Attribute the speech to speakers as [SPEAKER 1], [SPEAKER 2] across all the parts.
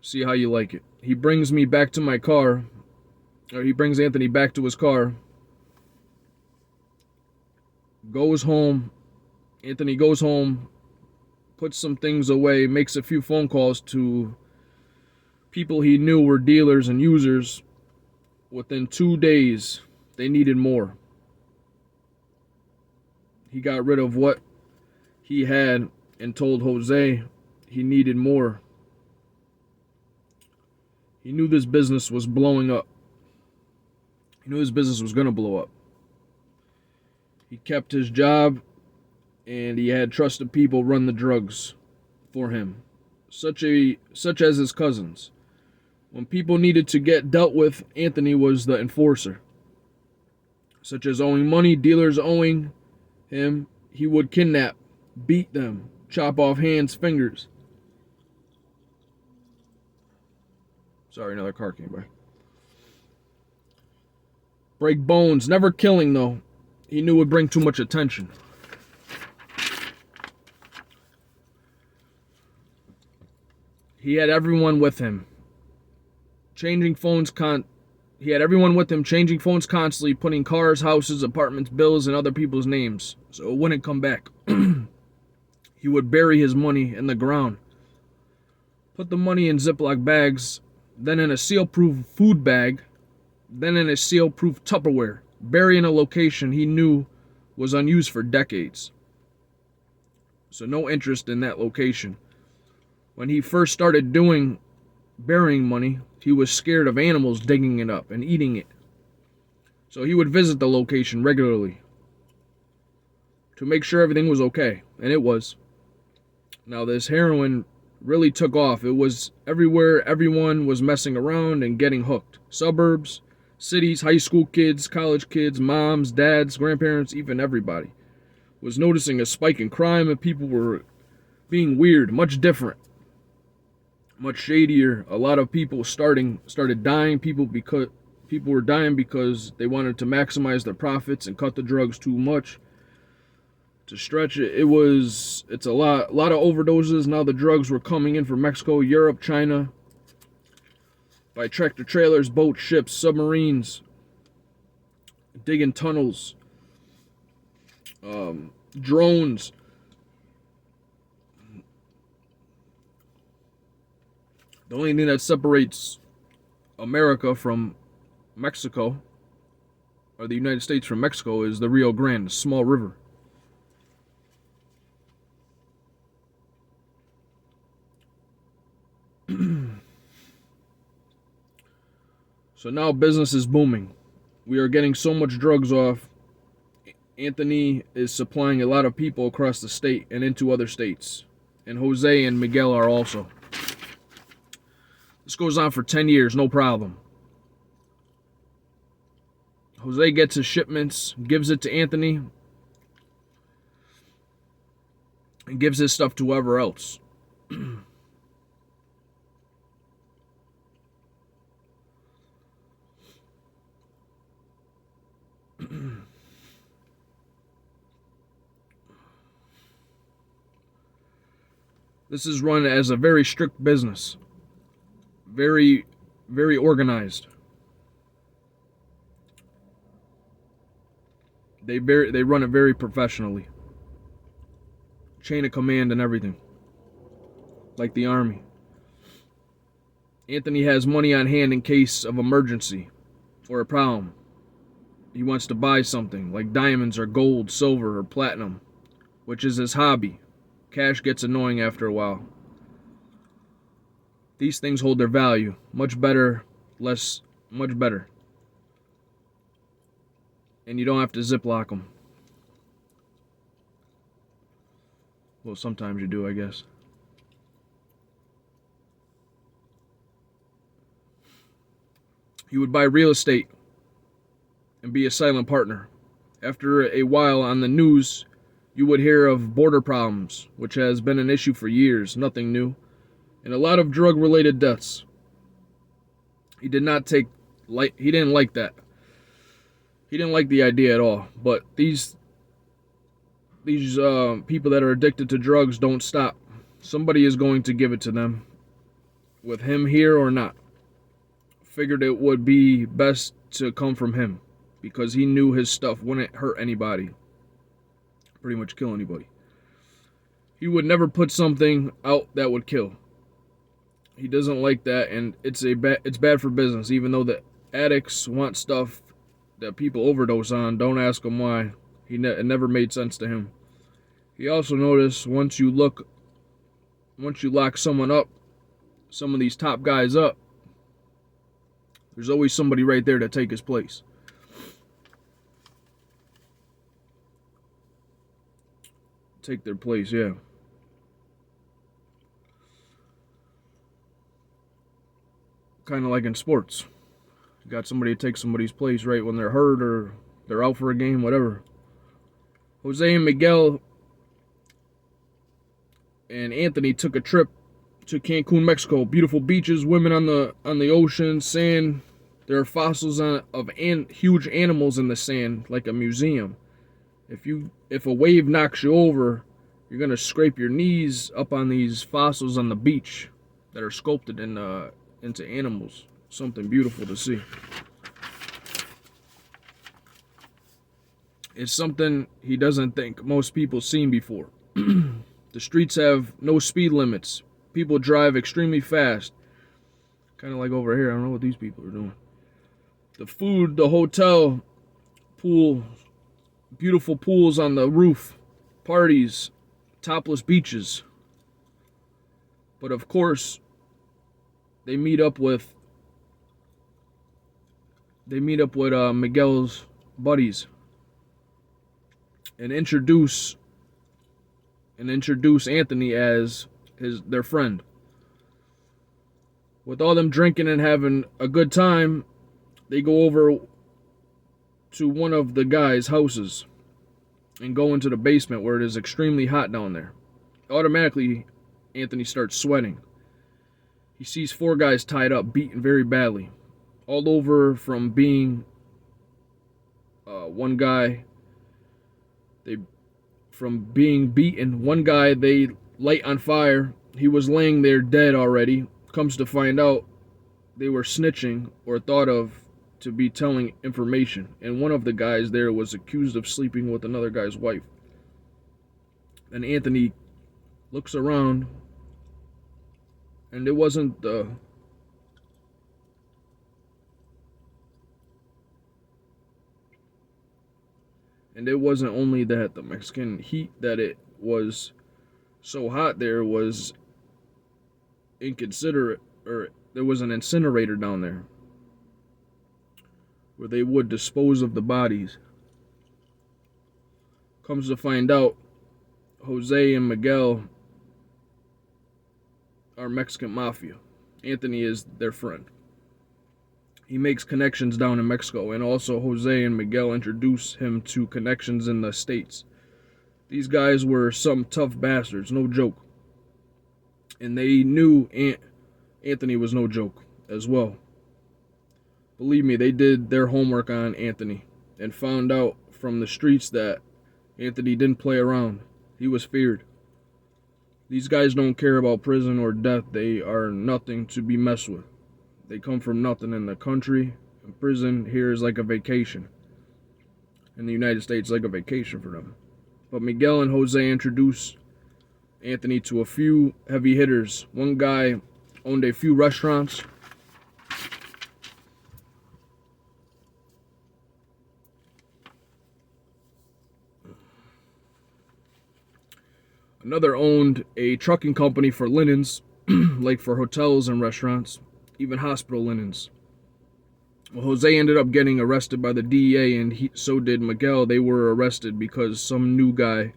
[SPEAKER 1] See how you like it. He brings me back to my car, or he brings Anthony back to his car, goes home. Anthony goes home, puts some things away, makes a few phone calls to people he knew were dealers and users. Within 2 days, they needed more. He got rid of what he had and told Jose he needed more. He knew this business was blowing up. He knew his business was going to blow up. He kept his job, and he had trusted people run the drugs for him, such as his cousins. When people needed to get dealt with, Anthony was the enforcer. Such as owing money, dealers owing him, he would kidnap, beat them, chop off hands, fingers. Sorry, another car came by. Break bones, never killing though. He knew it would bring too much attention. He had everyone with him. He had everyone with him changing phones constantly, putting cars, houses, apartments, bills, and other people's names, so it wouldn't come back. He would bury his money in the ground. Put the money in Ziploc bags, then in a seal-proof food bag, then in a seal-proof Tupperware. Bury in a location he knew was unused for decades. So no interest in that location. When he first started burying money, he was scared of animals digging it up and eating it. So he would visit the location regularly to make sure everything was okay, and it was. Now this heroin really took off. It was everywhere. Everyone was messing around and getting hooked. Suburbs, cities, high school kids, college kids, moms, dads, grandparents, even everybody was noticing a spike in crime, and people were being weird, much different, much shadier. A lot of people started dying. People were dying because they wanted to maximize their profits and cut the drugs too much. To stretch it, it's a lot of overdoses. Now the drugs were coming in from Mexico, Europe, China, by tractor trailers, boats, ships, submarines, digging tunnels, drones. The only thing that separates America from Mexico, or the United States from Mexico, is the Rio Grande, a small river. So now business is booming. We are getting so much drugs off. Anthony is supplying a lot of people across the state and into other states. And Jose and Miguel are also. This goes on for 10 years, no problem. Jose gets his shipments, gives it to Anthony, and gives his stuff to whoever else. This is run as a very strict business. Very, very organized. They run it very professionally. Chain of command and everything. Like the army. Anthony has money on hand in case of emergency or a problem. He wants to buy something like diamonds or gold, silver or platinum, which is his hobby. Cash gets annoying after a while. These things hold their value. Much better. And you don't have to ziplock them. Well, sometimes you do, I guess. He would buy real estate and be a silent partner. After a while on the news, you would hear of border problems, which has been an issue for years, nothing new, and a lot of drug-related deaths. He didn't like that. He didn't like the idea at all. But these people that are addicted to drugs don't stop. Somebody is going to give it to them. with him here or not. Figured it would be best to come from him because he knew his stuff wouldn't hurt anybody, pretty much kill anybody. He would never put something out that would kill. He doesn't like that, and it's bad for business. Even though the addicts want stuff that people overdose on, don't ask him why. It never made sense to him. He also noticed once you lock someone up, some of these top guys up, there's always somebody right there to take his place. Take their place, yeah. Kind of like in sports. You got somebody to take somebody's place right when they're hurt or they're out for a game, whatever. Jose and Miguel and Anthony took a trip to Cancun, Mexico. Beautiful beaches, women on the ocean, sand. There are fossils of huge animals in the sand, like a museum. If a wave knocks you over, you're gonna scrape your knees up on these fossils on the beach that are sculpted into animals. Something beautiful to see. It's something he doesn't think most people seen before. The streets have no speed limits. People drive extremely fast. Kind of like over here. I don't know what these people are doing. The food, the hotel, pool, beautiful pools on the roof, parties, topless beaches. But of course, they meet up with Miguel's buddies and introduce Anthony as their friend. With all them drinking and having a good time, they go over to one of the guys' houses and go into the basement where it is extremely hot down there. Automatically, Anthony starts sweating. He sees 4 guys tied up, beaten very badly. All over from being one guy, from being beaten. One guy they light on fire. He was laying there dead already. Comes to find out they were snitching or thought of to be telling information. And one of the guys there was accused of sleeping with another guy's wife. And Anthony looks around, and it wasn't only that the Mexican heat that it was so hot there was inconsiderate, or there was an incinerator down there where they would dispose of the bodies. Comes to find out, Jose and Miguel are Mexican mafia. Anthony is their friend. He makes connections down in Mexico, and also Jose and Miguel introduce him to connections in the States. These guys were some tough bastards, no joke. And they knew Anthony was no joke as well. Believe me, they did their homework on Anthony and found out from the streets that Anthony didn't play around. He was feared. These guys don't care about prison or death. They are nothing to be messed with. They come from nothing in the country. And prison here is like a vacation. In the United States, like a vacation for them. But Miguel and Jose introduced Anthony to a few heavy hitters. One guy owned a few restaurants. Another owned a trucking company for linens, like for hotels and restaurants, even hospital linens. Well, Jose ended up getting arrested by the DEA, and so did Miguel. They were arrested because some new guy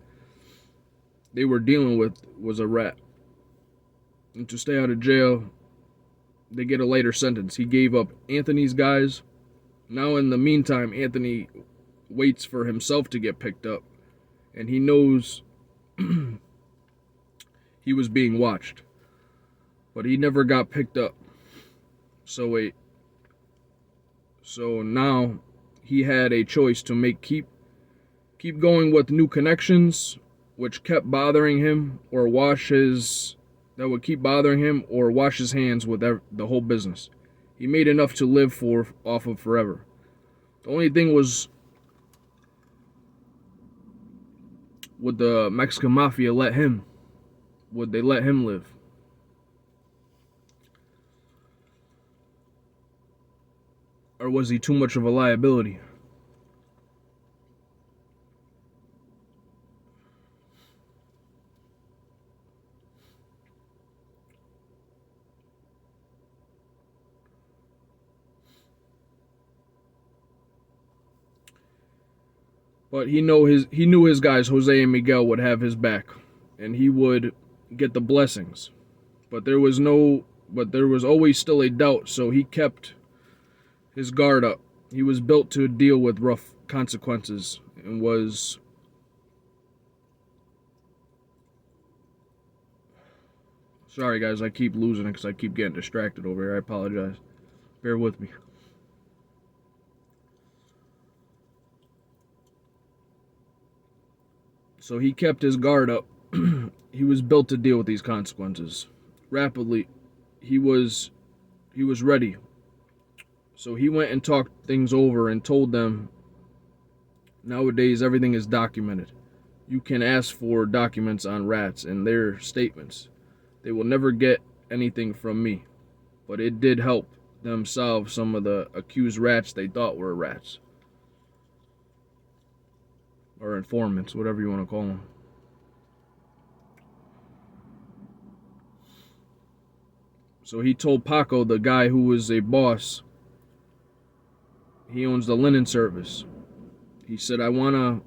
[SPEAKER 1] they were dealing with was a rat. And to stay out of jail, they get a lighter sentence. He gave up Anthony's guys. Now in the meantime, Anthony waits for himself to get picked up, and he knows he was being watched, but he never got picked up. So now he had a choice to make: keep going with new connections, which kept bothering him, or watch that would keep bothering him or wash his hands with the whole business. He made enough to live off of forever. The only thing was, would the Mexican mafia let him? Would they let him live? Or was he too much of a liability? But he knew his guys, Jose and Miguel, would have his back, and he would get the blessings. But there was always still a doubt, so he kept his guard up. He was built to deal with rough consequences and was sorry guys, I keep losing it because I keep getting distracted over here. I apologize. Bear with me. So he kept his guard up. He was built to deal with these consequences. Rapidly, he was ready. So he went and talked things over and told them, nowadays everything is documented. You can ask for documents on rats and their statements. They will never get anything from me. But it did help them solve some of the accused rats they thought were rats. Or informants, whatever you want to call them. So he told Paco, the guy who was a boss, he owns the linen service. He said, I want to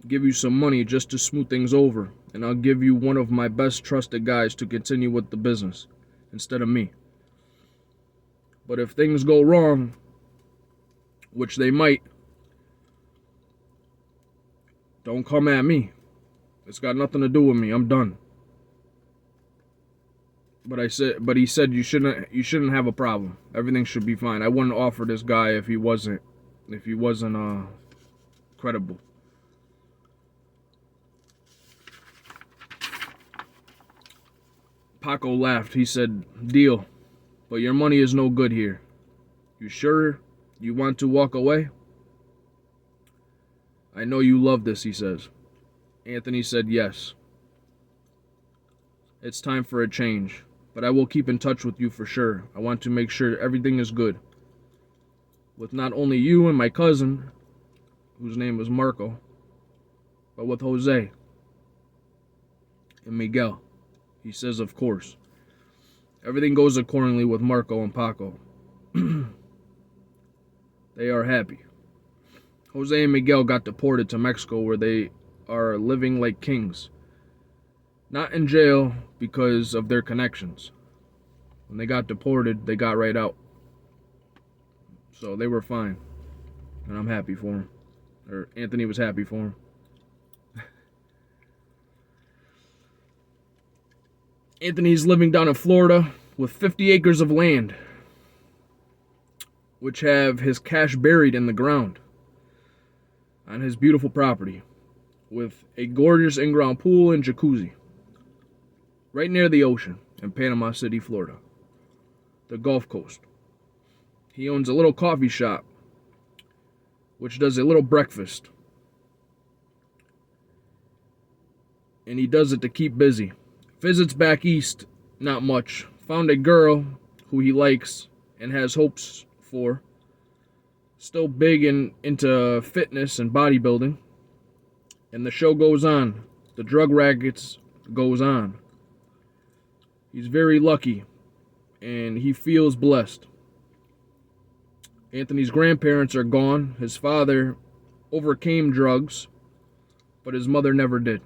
[SPEAKER 1] give you some money just to smooth things over, and I'll give you one of my best trusted guys to continue with the business instead of me. But if things go wrong, which they might, don't come at me. It's got nothing to do with me. I'm done. But he said you shouldn't have a problem. Everything should be fine. I wouldn't offer this guy if he wasn't credible. Paco laughed. He said, deal. But your money is no good here. You sure you want to walk away? I know you love this, he says. Anthony said yes. It's time for a change, but I will keep in touch with you for sure. I want to make sure everything is good. With not only you and my cousin, whose name was Marco, but with Jose and Miguel. He says, of course. Everything goes accordingly with Marco and Paco. They are happy. Jose and Miguel got deported to Mexico, where they are living like kings. Not in jail because of their connections. When they got deported, they got right out. So they were fine. And I'm happy for them. Or Anthony was happy for them. Anthony's living down in Florida with 50 acres of land, which have his cash buried in the ground on his beautiful property, with a gorgeous in-ground pool and jacuzzi right near the ocean in Panama City, Florida, the Gulf Coast. He owns a little coffee shop which does a little breakfast, and he does it to keep busy. Visits back east, not much. Found a girl who he likes and has hopes for. Still big into fitness and bodybuilding. And the show goes on. The drug rackets goes on. He's very lucky, and he feels blessed. Anthony's grandparents are gone. His father overcame drugs, but his mother never did.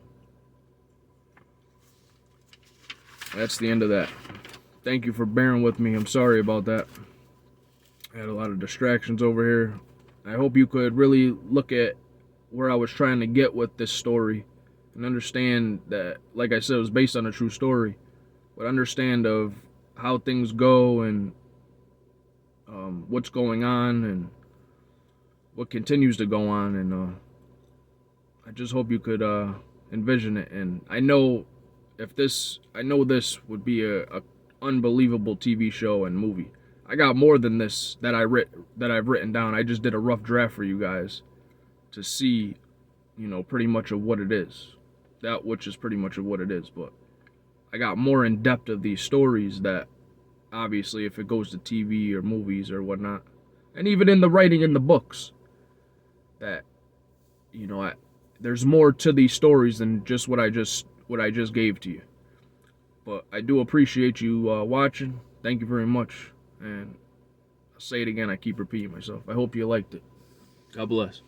[SPEAKER 1] That's the end of that. Thank you for bearing with me. I'm sorry about that. I had a lot of distractions over here. I hope you could really look at where I was trying to get with this story and understand that, like I said, it was based on a true story, but understand of how things go and what's going on and what continues to go on. And I just hope you could envision it. And I know if this, I know this would be a unbelievable TV show and movie. I got more than this that I've written down. I just did a rough draft for you guys to see, pretty much of what it is. That which is pretty much of what it is, but I got more in depth of these stories that obviously if it goes to TV or movies or whatnot, and even in the writing in the books, that there's more to these stories than just what I just gave to you. But I do appreciate you watching. Thank you very much. And I'll say it again. I keep repeating myself. I hope you liked it. God bless.